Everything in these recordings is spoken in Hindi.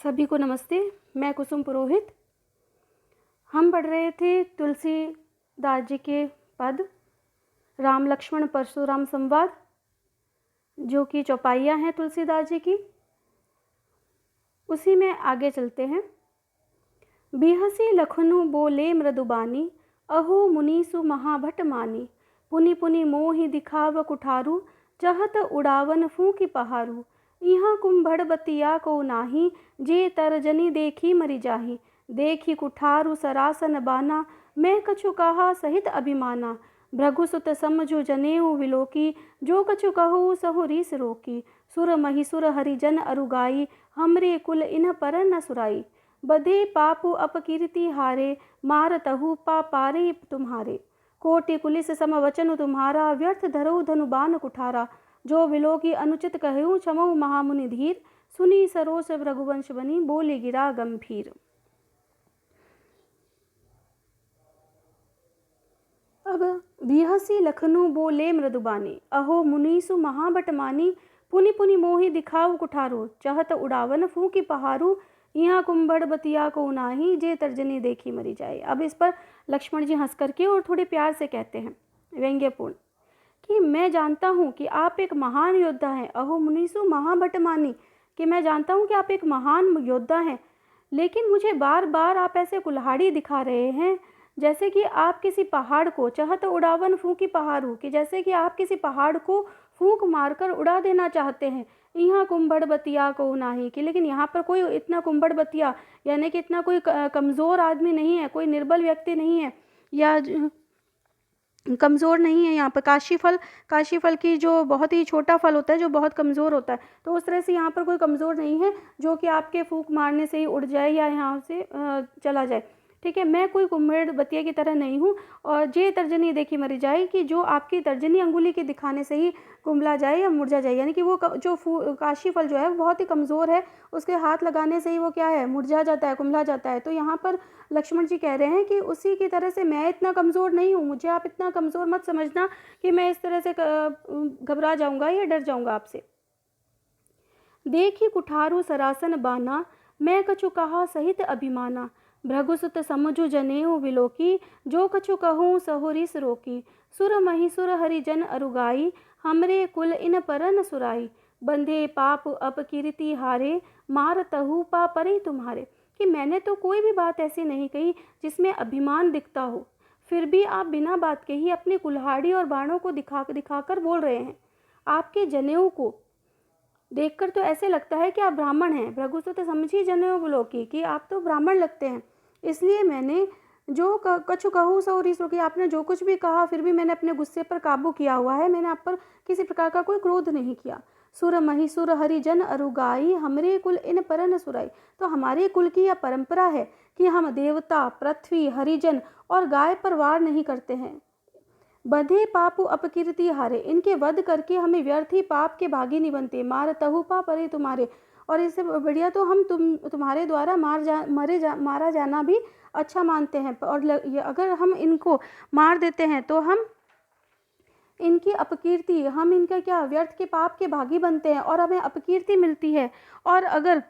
सभी को नमस्ते। मैं कुसुम पुरोहित। हम पढ़ रहे थे तुलसीदास जी के पद राम लक्ष्मण परशुराम संवाद, जो कि चौपाइयाँ हैं तुलसीदास जी की। उसी में आगे चलते हैं। बिहसी लखनु बोले मृदुबानी, अहो मुनीसु महाभट मानी। पुनि पुनि मोहि दिखाव कुठारू, चहत उड़ावन फूंकी पहारू। इहाँ कुंभड़ बतिया को नाही, जे तरजनी देखी मरि जाही। देखी कुठारू सरासन बाना, मैं कछु कहा सहित अभिमाना। भृगुसुत समझु जनेऊ विलोकी, जो कछु कहू सहु रीस रोकी। सुर महिसुर हरिजन अरुगाई, हमरे कुल इन पर न सुराई। बधे पापु अपकीर्ति हारे, मारतहु पापारे तुम्हारे। कोटि कुलिस सम वचन तुम्हारा, व्यर्थ धरऊ धनु बान कुठारा। जो विलोकी अनुचित कहूँ क्षमऊ महामुनि धीर, सुनी सरोस रघुवंश बनी बोले गिरा गंभीर। अब बिहसी लखनु बोले मृदुबानी, अहो मुनीसु महाबट मानी। पुनि पुनि मोहि दिखाऊ कुठारू, चहत उड़ावन फूंकी पहारू। यहाँ कुंभड़ बतिया को नाही, जे तर्जनी देखी मरी जाए। अब इस पर लक्ष्मण जी हंस करके और थोड़े प्यार से कहते हैं व्यंग्यपूर्ण कि मैं जानता हूँ कि आप एक महान योद्धा हैं। अहो मुनीसु महाभट मानी, कि मैं जानता हूँ कि आप एक महान योद्धा हैं, लेकिन मुझे बार बार आप ऐसे कुल्हाड़ी दिखा रहे हैं जैसे कि आप किसी पहाड़ को, चहत उड़ावन फूंकी पहाड़ू, कि जैसे कि आप किसी पहाड़ को फूंक मारकर उड़ा देना चाहते हैं। यहाँ कुंभड़ बतिया को नाही, कि लेकिन यहाँ पर कोई इतना कुंभड़ बतिया यानी कि इतना कोई कमज़ोर आदमी नहीं है, कोई निर्बल व्यक्ति नहीं है या कमज़ोर नहीं है। यहाँ पर काशी फल की जो बहुत ही छोटा फल होता है, जो बहुत कमज़ोर होता है, तो उस तरह से यहाँ पर कोई कमज़ोर नहीं है जो कि आपके फूंक मारने से ही उड़ जाए या यहाँ से चला जाए। ठीक है, मैं कोई कुम्भड़ बतिया की तरह नहीं हूँ। और जे तर्जनी देखी मरी जाए, कि जो आपकी तर्जनी अंगुली के दिखाने से ही कुंभला जाए या मुरझा जाए, यानी कि वो जो काशी फल जो है वो बहुत ही कमज़ोर है, उसके हाथ लगाने से ही वो क्या है, मुरझा जाता है, कुंभला जाता है। तो यहाँ पर लक्ष्मण जी कह रहे हैं कि उसी की तरह से मैं इतना कमज़ोर नहीं हूँ, मुझे आप इतना कमज़ोर मत समझना कि मैं इस तरह से घबरा जाऊँगा या डर जाऊँगा आपसे। देखी कुठारू सरासन बाना, मैं कछु कहा सहित अभिमाना। भृगुसुत समझु जनेऊ विलोकी, जो कछु कहूँ सहु रीस रोकी। सुर महिसुर हरिजन अरुगाई, हमरे कुल इन पर न सुराई। बंधे पाप अपकीर्ति हारे, मारतहु पापरे तुम्हारे। कि मैंने तो कोई भी बात ऐसी नहीं कही जिसमें अभिमान दिखता हो, फिर भी आप बिना बात के ही अपनी कुल्हाड़ी और बाणों को दिखाकर बोल रहे हैं। आपके जनेऊ को देखकर तो ऐसे लगता है कि आप ब्राह्मण हैं। भृगुसुत समझी जनेऊ विलोकी, कि आप तो ब्राह्मण लगते हैं, इसलिए मैंने जो कछु कहूँ सो रीस रोकी। आपने जो कुछ भी कहा, फिर भी मैंने अपने गुस्से पर काबू किया हुआ है, मैंने आप पर किसी प्रकार का कोई क्रोध नहीं किया। सुर महिसुर हरिजन अरुगाई, हमरे कुल इन पर न सुराई। तो हमारे कुल की यह परंपरा है कि हम देवता, पृथ्वी, हरिजन और गाय पर वार नहीं करते हैं। बधे पापु अपकीर्ति हारे, इनके वध करके हमें व्यर्थ ही पाप के भागी नहीं बनते। मार तहु पाप अरे तुम्हारे, और इससे बढ़िया तो हम तुम्हारे द्वारा मारा जाना भी अच्छा मानते हैं। और अगर हम इनको मार देते हैं तो हम इनकी अपकीर्ति, हम इनका क्या, व्यर्थ के पाप के भागी बनते हैं और हमें अपकीर्ति मिलती है, और अगर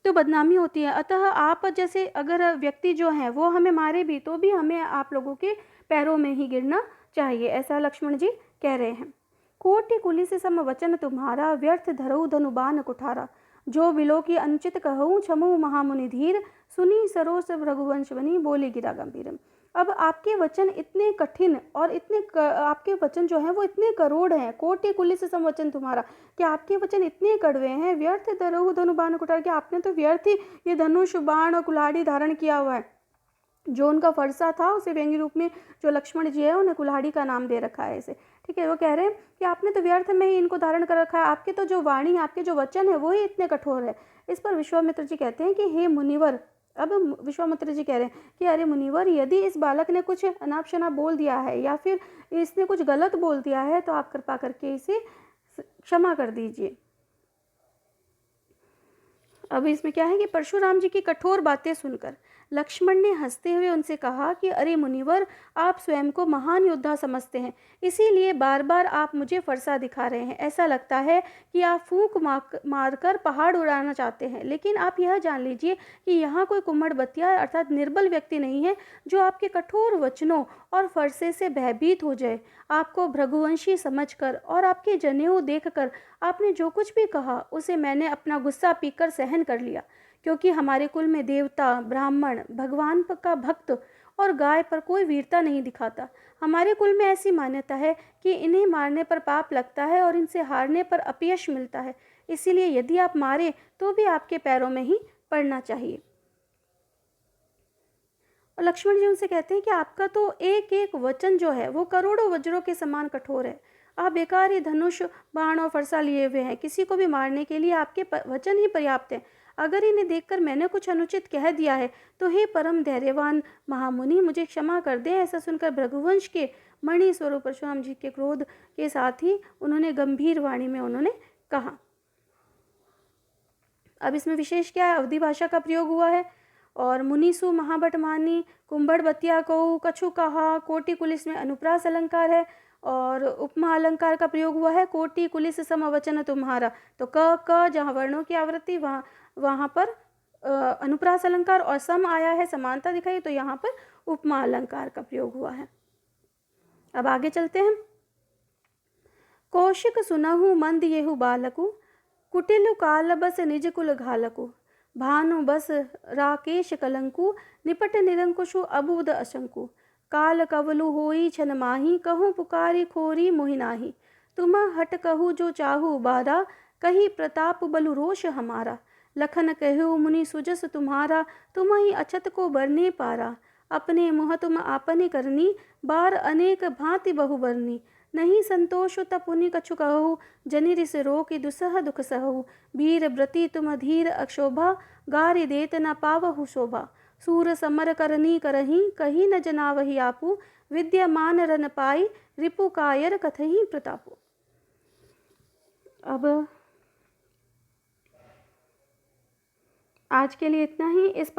तो बदनामी होती है। अतः आप जैसे अगर व्यक्ति जो हैं वो हमें मारे भी, तो भी हमें आप लोगों के पैरों में ही गिरना चाहिए, ऐसा लक्ष्मण जी कह रहे हैं। कोटि कुलिस सम वचन तुम्हारा, व्यर्थ धरऊ धनुबान कुठारा। जो विलोकी अनुचित कहूँ क्षमऊ महामुनि धीर, सुनी सरोस रघुवंश बनी बोले गिरा गंभीरम। अब आपके वचन इतने कठिन और आपके वचन जो हैं वो इतने करोड़ हैं। कोटि कुलिस सम वचन तुम्हारा, कि आपके वचन इतने कड़वे हैं। व्यर्थ धरऊ धनुबान कुठार, कि आपने तो व्यर्थ ही ये धनुष, बाण और कुल्हाड़ी धारण किया हुआ है। जो उनका फरसा था उसे व्यंग्य रूप में जो लक्ष्मण जी है उन्हें कुल्हाड़ी का नाम दे रखा है इसे। ठीक है, वो कह रहे हैं कि आपने तो व्यर्थ में ही इनको धारण कर रखा है। आपके तो जो वाणी, आपके जो वचन है वो ही इतने कठोर है। इस पर विश्वामित्र जी कहते हैं कि हे मुनिवर, अब विश्वामित्र जी कह रहे हैं कि अरे मुनिवर, यदि इस बालक ने कुछ अनाप शनाप बोल दिया है या फिर इसने कुछ गलत बोल दिया है, तो आप कृपा करके इसे क्षमा कर दीजिए। अब इसमें क्या है कि परशुराम जी की कठोर बातें सुनकर लक्ष्मण ने हंसते हुए उनसे कहा कि अरे मुनिवर, आप स्वयं को महान योद्धा समझते हैं, इसीलिए बार बार आप मुझे फरसा दिखा रहे हैं। ऐसा लगता है कि आप फूंक मारकर पहाड़ उड़ाना चाहते हैं, लेकिन आप यह जान लीजिए कि यहाँ कोई कुम्भड़बतिया अर्थात निर्बल व्यक्ति नहीं है जो आपके कठोर वचनों और फरसे से भयभीत हो जाए। आपको भृगुवंशी समझकर और आपके जनेऊ देखकर आपने जो कुछ भी कहा उसे मैंने अपना गुस्सा पीकर सहन कर लिया, क्योंकि हमारे कुल में देवता, ब्राह्मण, भगवान का भक्त और गाय पर कोई वीरता नहीं दिखाता। हमारे कुल में ऐसी मान्यता है कि इन्हें मारने पर पाप लगता है और इनसे हारने पर अपयश मिलता है। इसीलिए यदि आप मारे तो भी आपके पैरों में ही पड़ना चाहिए। और लक्ष्मण जी उनसे कहते हैं कि आपका तो एक एक वचन जो है वो करोड़ों वज्रों के समान कठोर है। आप बेकार ही धनुष, बाण और फरसा लिए हुए हैं। किसी को भी मारने के लिए आपके वचन ही पर्याप्त हैं। अगर इन्हें देखकर मैंने कुछ अनुचित कह दिया है तो हे परम धैर्यवान महामुनि, मुझे क्षमा कर दें। ऐसा सुनकर भृगुवंश के मणि स्वरूप परशुराम जी के क्रोध के साथ ही उन्होंने गंभीर वाणी में उन्होंने कहा। अब इसमें विशेष क्या है, अवधि भाषा का प्रयोग हुआ है। और मुनीसु महाबट मानी, कुंभड़बतिया को, कछु कहा, कोटि कुलिस में अनुप्रास अलंकार है। और उपमा अलंकार का प्रयोग हुआ है, कोटि कुलिस समवचन तुम्हारा। तो क जहाँ वर्णों की आवृत्ति वहाँ पर अनुप्रास अलंकार, और सम आया है, समानता दिखाई, तो यहाँ पर उपमा अलंकार का प्रयोग हुआ है। अब आगे चलते हैं। कौशिक सुनहु मंद येहु बालकु, कुटिल काल बस निज कुल घालकु। भानु बस राकेश कलंकु, निपट निरंकुशु अबूद अशंकु। काल कवलु होई छन माही, कहूँ पुकारी खोरी मोहि नाही। तुम हट कहू जो चाहू बारा, कही प्रताप बलु रोष हमारा। लखन कहु मुनि सुजस तुम्हारा, तुम ही अछत को बरने पारा। अपने मुँह तुम आपने करनी, बार अनेक भांति बहु बरनी। नहीं संतोष तपुनि कछु कहु, जनि रिस रोकि दुसह दुख सहु। वीर व्रति तुम धीर अक्षोभा, गारि देत न पावहु शोभा। सूर समर करनी करही, कही न जनावहि आपू। विद्यमान रन पाई, रिपु कायर कथही प्रतापु। अब आज के लिए इतना ही। इस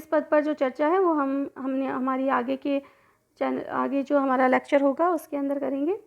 पद पर जो चर्चा है वो हमने हमारी आगे जो हमारा लेक्चर होगा उसके अंदर करेंगे।